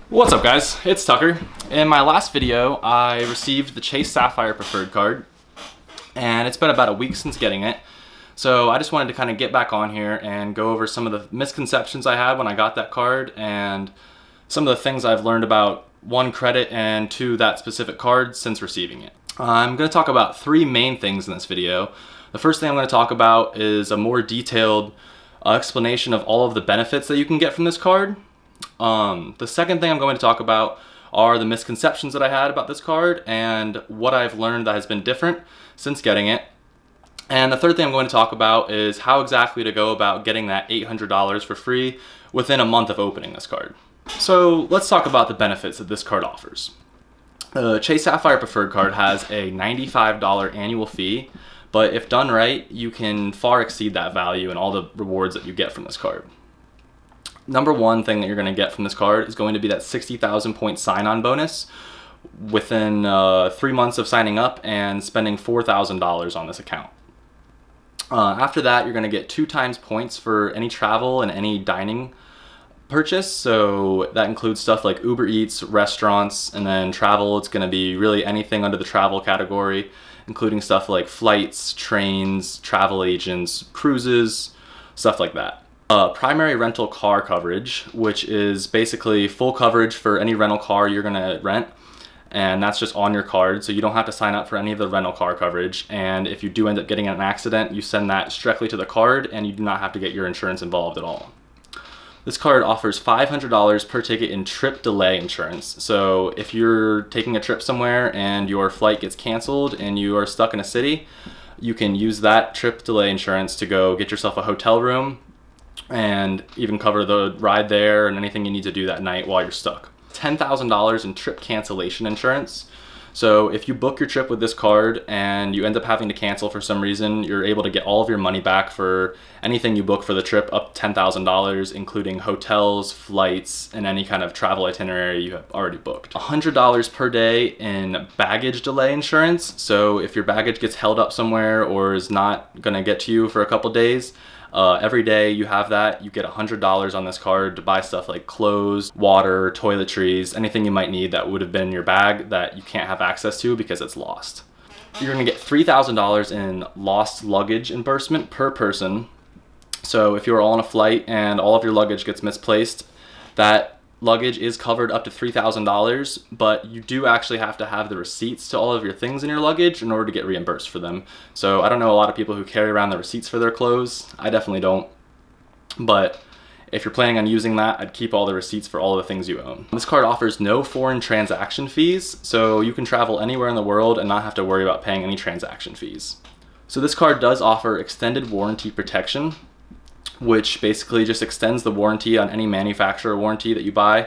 What's up guys, it's Tucker. In my last video, I received the Chase Sapphire Preferred card, and it's been about a week since getting it. So I just wanted to kind of get back on here and go over some of the misconceptions I had when I got that card and some of the things I've learned about one, credit, and two, that specific card since receiving it. I'm going to talk about three main things in this video. The first thing I'm going to talk about is a more detailed explanation of all of the benefits that you can get from this card. The second thing I'm going to talk about are the misconceptions that I had about this card and what I've learned that has been different since getting it. And the third thing I'm going to talk about is how exactly to go about getting that $800 for free within a month of opening this card. So let's talk about the benefits that this card offers. The Chase Sapphire Preferred card has a $95 annual fee, but if done right, you can far exceed that value and all the rewards that you get from this card. Number one thing that you're going to get from this card is going to be that 60,000 point sign-on bonus within 3 months of signing up and spending $4,000 on this account. After that, you're going to get 2 times points for any travel and any dining purchase. So that includes stuff like Uber Eats, restaurants, and then travel. It's going to be really anything under the travel category, including stuff like flights, trains, travel agents, cruises, stuff like that. Primary rental car coverage, which is basically full coverage for any rental car you're going to rent, and that's just on your card, so you don't have to sign up for any of the rental car coverage. And if you do end up getting in an accident, you send that directly to the card and you do not have to get your insurance involved at all. This card offers $500 per ticket in trip delay insurance. So if you're taking a trip somewhere and your flight gets canceled and you are stuck in a city, you can use that trip delay insurance to go get yourself a hotel room and even cover the ride there and anything you need to do that night while you're stuck. $10,000 in trip cancellation insurance. So if you book your trip with this card and you end up having to cancel for some reason, you're able to get all of your money back for anything you book for the trip up to $10,000, including hotels, flights, and any kind of travel itinerary you have already booked. $100 per day in baggage delay insurance. So if your baggage gets held up somewhere or is not going to get to you for a couple days, every day you have that, you get $100 on this card to buy stuff like clothes, water, toiletries, anything you might need that would have been in your bag that you can't have access to because it's lost. You're going to get $3,000 in lost luggage reimbursement per person. So if you're all on a flight and all of your luggage gets misplaced, that luggage is covered up to $3,000, but you do actually have to have the receipts to all of your things in your luggage in order to get reimbursed for them. So I don't know a lot of people who carry around the receipts for their clothes. I definitely don't. But if you're planning on using that, I'd keep all the receipts for all of the things you own. This card offers no foreign transaction fees, so you can travel anywhere in the world and not have to worry about paying any transaction fees. So this card does offer extended warranty protection, which basically just extends the warranty on any manufacturer warranty that you buy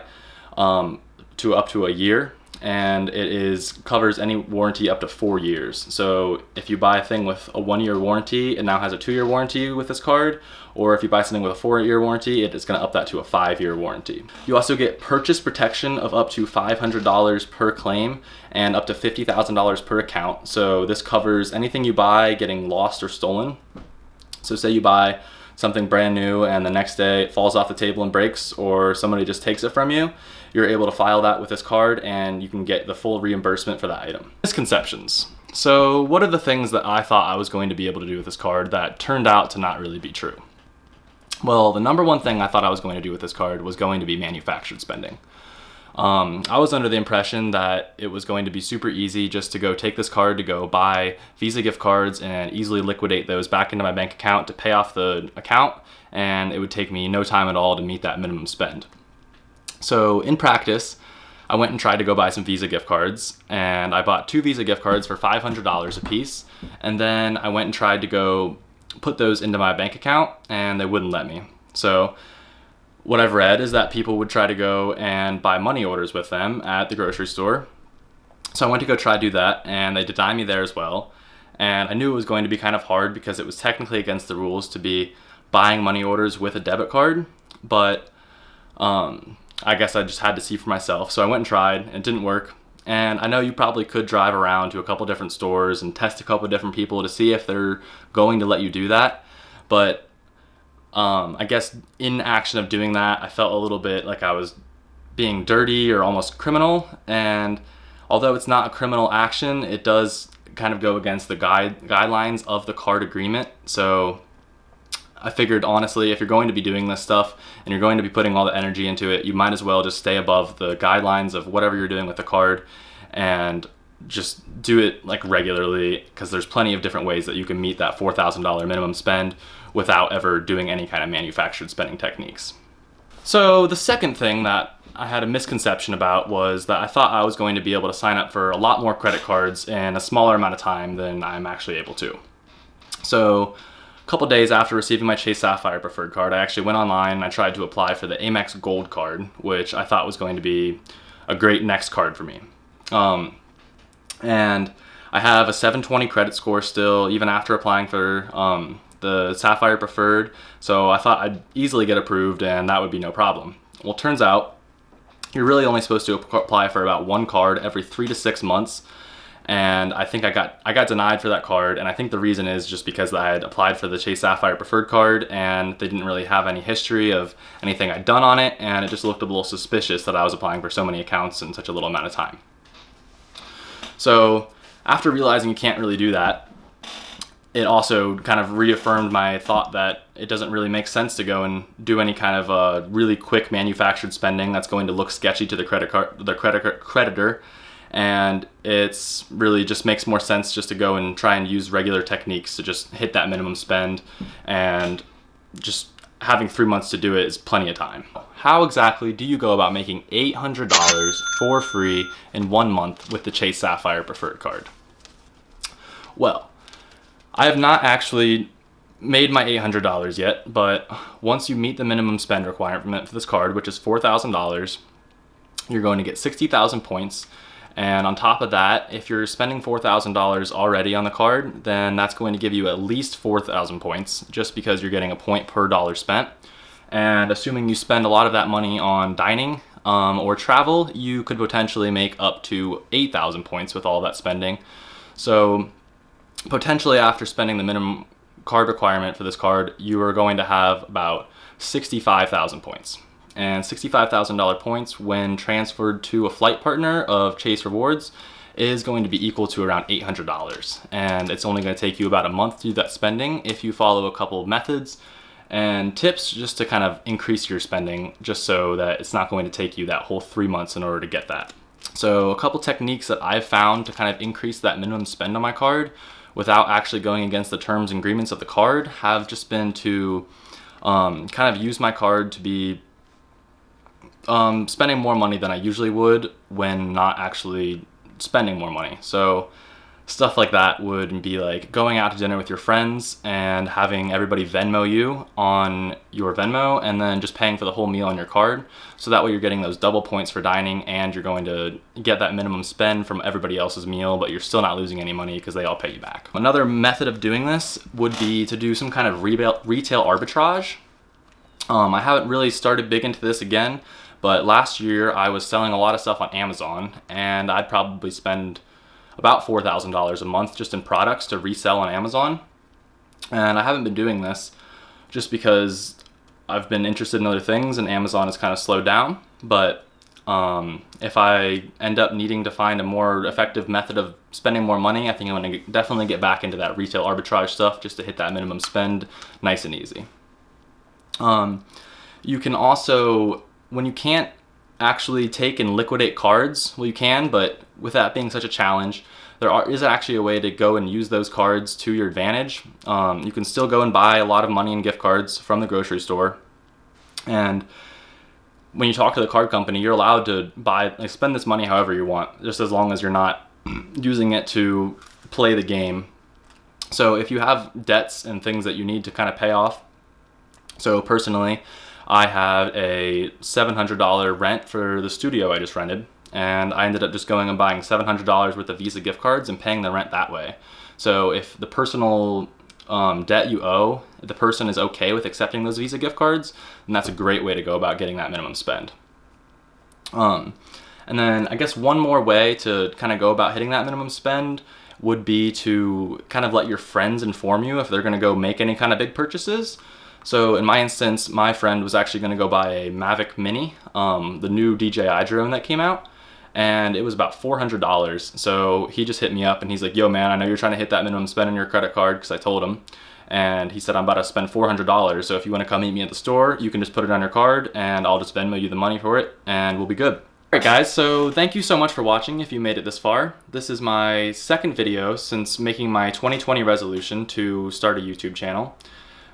to up to a year, and it covers any warranty up to 4 years. So if you buy a thing with a 1-year warranty, it now has a 2-year warranty with this card, or if you buy something with a 4-year warranty, it is going to up that to a 5-year warranty. You also get purchase protection of up to $500 per claim and up to $50,000 per account. So this covers anything you buy getting lost or stolen. So say you buy something brand new and the next day it falls off the table and breaks, or somebody just takes it from you, you're able to file that with this card and you can get the full reimbursement for that item. Misconceptions. So what are the things that I thought I was going to be able to do with this card that turned out to not really be true? Well, the number one thing I thought I was going to do with this card was going to be manufactured spending. I was under the impression that it was going to be super easy just to go take this card to go buy Visa gift cards and easily liquidate those back into my bank account to pay off the account, and it would take me no time at all to meet that minimum spend. So in practice, I went and tried to go buy some Visa gift cards, and I bought 2 Visa gift cards for $500 a piece, and then I went and tried to go put those into my bank account, and they wouldn't let me. So what I've read is that people would try to go and buy money orders with them at the grocery store. So I went to go try to do that, and they denied me there as well. And I knew it was going to be kind of hard because it was technically against the rules to be buying money orders with a debit card. But I guess I just had to see for myself. So I went and tried, and it didn't work. And I know you probably could drive around to a couple different stores and test a couple different people to see if they're going to let you do that. But I guess in action of doing that, I felt a little bit like I was being dirty or almost criminal. And although it's not a criminal action, it does kind of go against the guidelines of the card agreement. So I figured, honestly, if you're going to be doing this stuff and you're going to be putting all the energy into it, you might as well just stay above the guidelines of whatever you're doing with the card and just do it like regularly, because there's plenty of different ways that you can meet that $4,000 minimum spend without ever doing any kind of manufactured spending techniques. So the second thing that I had a misconception about was that I thought I was going to be able to sign up for a lot more credit cards in a smaller amount of time than I'm actually able to. So a couple days after receiving my Chase Sapphire Preferred card, I actually went online and I tried to apply for the Amex Gold card, which I thought was going to be a great next card for me. And I have a 720 credit score still, even after applying for the Sapphire Preferred, so I thought I'd easily get approved and that would be no problem. Well, it turns out you're really only supposed to apply for about one card every 3 to 6 months, and I think I got denied for that card, and I think the reason is just because I had applied for the Chase Sapphire Preferred card and they didn't really have any history of anything I'd done on it, and it just looked a little suspicious that I was applying for so many accounts in such a little amount of time. So after realizing you can't really do that, it also kind of reaffirmed my thought that it doesn't really make sense to go and do any kind of really quick manufactured spending that's going to look sketchy to the creditor, and it's really just makes more sense just to go and try and use regular techniques to just hit that minimum spend, and just having 3 months to do it is plenty of time. How exactly do you go about making $800 for free in 1 month with the Chase Sapphire Preferred card? Well, I have not actually made my $800 yet, but once you meet the minimum spend requirement for this card, which is $4,000, you're going to get 60,000 points. And on top of that, if you're spending $4,000 already on the card, then that's going to give you at least 4,000 points, just because you're getting a point per dollar spent. And assuming you spend a lot of that money on dining or travel, you could potentially make up to 8,000 points with all that spending. So potentially after spending the minimum card requirement for this card, you are going to have about 65,000 points. And $65,000 points, when transferred to a flight partner of Chase Rewards, is going to be equal to around $800. And it's only going to take you about a month to do that spending if you follow a couple of methods and tips just to kind of increase your spending, just so that it's not going to take you that whole 3 months in order to get that. So a couple techniques that I've found to kind of increase that minimum spend on my card without actually going against the terms and agreements of the card have just been to kind of use my card to be spending more money than I usually would when not actually spending more money. So stuff like that would be like going out to dinner with your friends and having everybody Venmo you on your Venmo, and then just paying for the whole meal on your card. So that way you're getting those double points for dining, and you're going to get that minimum spend from everybody else's meal, but you're still not losing any money because they all pay you back. Another method of doing this would be to do some kind of retail arbitrage. I haven't really started big into this again, but last year I was selling a lot of stuff on Amazon, and I'd probably spend about $4,000 a month just in products to resell on Amazon. And I haven't been doing this just because I've been interested in other things and Amazon has kind of slowed down. But if I end up needing to find a more effective method of spending more money, I think I'm going to definitely get back into that retail arbitrage stuff just to hit that minimum spend nice and easy. You can also, when you can't actually take and liquidate cards, well, you can, but with that being such a challenge, is actually a way to go and use those cards to your advantage. You can still go and buy a lot of money in gift cards from the grocery store, and when you talk to the card company, you're allowed to spend this money however you want, just as long as you're not using it to play the game. So if you have debts and things that you need to kind of pay off, so personally, I had a $700 rent for the studio I just rented, and I ended up just going and buying $700 worth of Visa gift cards and paying the rent that way. So if the personal debt you owe, the person is okay with accepting those Visa gift cards, then that's a great way to go about getting that minimum spend. And then I guess one more way to kind of go about hitting that minimum spend would be to kind of let your friends inform you if they're going to go make any kind of big purchases. So in my instance, my friend was actually gonna go buy a Mavic Mini, the new DJI drone that came out, and it was about $400. So he just hit me up and he's like, yo man, I know you're trying to hit that minimum spend on your credit card, because I told him. And he said, I'm about to spend $400, so if you want to come meet me at the store, you can just put it on your card and I'll just Venmo you the money for it and we'll be good. Alright guys, so thank you so much for watching if you made it this far. This is my second video since making my 2020 resolution to start a YouTube channel.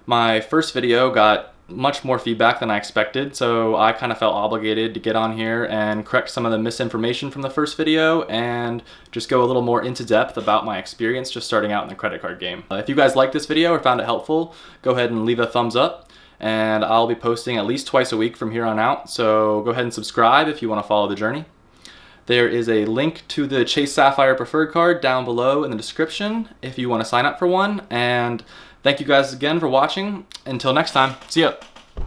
My first video got much more feedback than I expected, so I kind of felt obligated to get on here and correct some of the misinformation from the first video and just go a little more into depth about my experience just starting out in the credit card game. If you guys liked this video or found it helpful, go ahead and leave a thumbs up, and I'll be posting at least twice a week from here on out, so go ahead and subscribe if you want to follow the journey. There is a link to the Chase Sapphire Preferred card down below in the description if you want to sign up for one, and thank you guys again for watching. Until next time, see ya.